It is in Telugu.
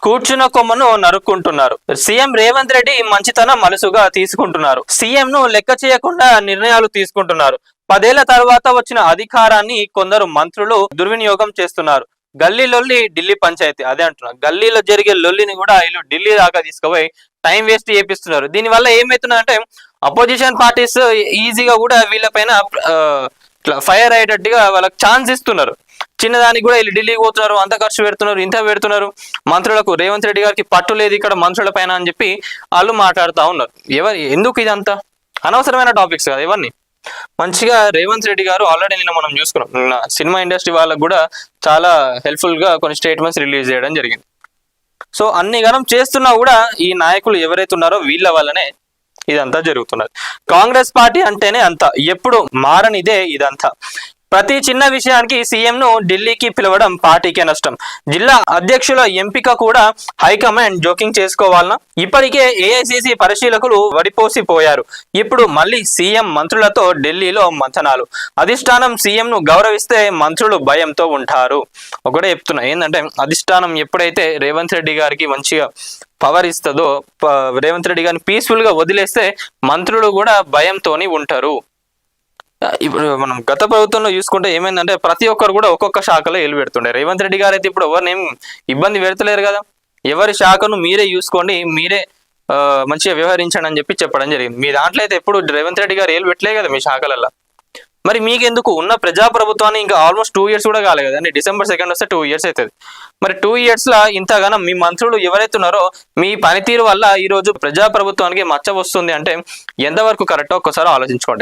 కూర్చున్న కొమ్మను నరుక్కుంటున్నారు. సీఎం రేవంత్ రెడ్డి మంచితనం మలుసుగా తీసుకుంటున్నారు. సీఎం ను లెక్క చేయకుండా నిర్ణయాలు తీసుకుంటున్నారు. 10 ఏళ్ల తర్వాత వచ్చిన అధికారాన్ని కొందరు మంత్రులు దుర్వినియోగం చేస్తున్నారు. గల్లీ లొల్లి ఢిల్లీ పంచాయతీ, అదే అంటున్నారు. గల్లీలో జరిగే లొల్లిని కూడా వీళ్ళు ఢిల్లీ దాకా తీసుకుపోయి టైం వేస్ట్ చేపిస్తున్నారు. దీనివల్ల ఏమవుతుందంటే అపోజిషన్ పార్టీస్ ఈజీగా కూడా వీళ్ళపైన ఫైర్ అయ్యేటట్టుగా వాళ్ళకి ఛాన్స్ ఇస్తున్నారు. చిన్నదానికి కూడా వీళ్ళు ఢిల్లీకి పోతున్నారు, అంత ఖర్చు పెడుతున్నారు, ఇంత పెడుతున్నారు. మంత్రులకు రేవంత్ రెడ్డి గారికి పట్టు లేదు ఇక్కడ మంత్రుల పైన అని చెప్పి వాళ్ళు మాట్లాడుతూ ఉన్నారు. ఎందుకు ఇదంతా అనవసరమైన టాపిక్స్ కదా ఇవన్నీ. మంచిగా రేవంత్ రెడ్డి గారు ఆల్రెడీ నిన్న మనం చూసుకున్నాం, సినిమా ఇండస్ట్రీ వాళ్ళకు కూడా చాలా హెల్ప్ఫుల్ గా కొన్ని స్టేట్మెంట్స్ రిలీజ్ చేయడం జరిగింది. సో అన్ని గణం చేస్తున్నా కూడా ఈ నాయకులు ఎవరైతే ఉన్నారో వీళ్ళ వల్లనే ఇదంతా జరుగుతున్నది. కాంగ్రెస్ పార్టీ అంటేనే అంత, ఎప్పుడు మారనిదే ఇదంతా. ప్రతి చిన్న విషయానికి సీఎం ను ఢిల్లీకి పిలవడం పార్టీకే నష్టం. జిల్లా అధ్యక్షుల ఎంపిక కూడా హైకమాండ్ జోకింగ్ చేసుకోవాలన్నా? ఇప్పటికే ఏఐసిసి పరిశీలకులు వడిపోసిపోయారు. ఇప్పుడు మళ్ళీ సీఎం మంత్రులతో ఢిల్లీలో మంథనాలు. అధిష్టానం సీఎం ను గౌరవిస్తే మంత్రులు భయంతో ఉంటారు. ఒకటే చెప్తున్నా, ఏంటంటే అధిష్టానం ఎప్పుడైతే రేవంత్ రెడ్డి గారికి మంచిగా పవర్ ఇస్తుందో, రేవంత్ రెడ్డి గారిని పీస్ఫుల్ గా వదిలేస్తే మంత్రులు కూడా భయంతోని ఉంటారు. ఇప్పుడు మనం గత ప్రభుత్వంలో చూసుకుంటే ఏమైందంటే ప్రతి ఒక్కరు కూడా ఒక్కొక్క శాఖలో ఏలు పెడుతుండే. రేవంత్ రెడ్డి గారు అయితే ఇప్పుడు ఎవరిని ఏం ఇబ్బంది పెడతలేరు కదా. ఎవరి శాఖను మీరే చూసుకోండి, మీరే మంచిగా వ్యవహరించండి అని చెప్పి చెప్పడం జరిగింది. మీ దాంట్లో అయితే ఎప్పుడు రేవంత్ రెడ్డి గారు ఏలు పెట్టలే కదా మీ శాఖలలో. మరి మీకెందుకు ఉన్న ప్రజాప్రభుత్వాన్ని ఇంకా ఆల్మోస్ట్ 2 years కూడా కాలేదు కదండి. December 2nd వస్తే 2 years అవుతుంది. మరి 2 years లా ఇంతగానో మీ మంత్రులు ఎవరైతే ఉన్నారో మీ పనితీరు వల్ల ఈ రోజు ప్రజాప్రభుత్వానికి మచ్చ వస్తుంది అంటే ఎంతవరకు కరెక్టో ఒక్కసారి ఆలోచించుకోండి.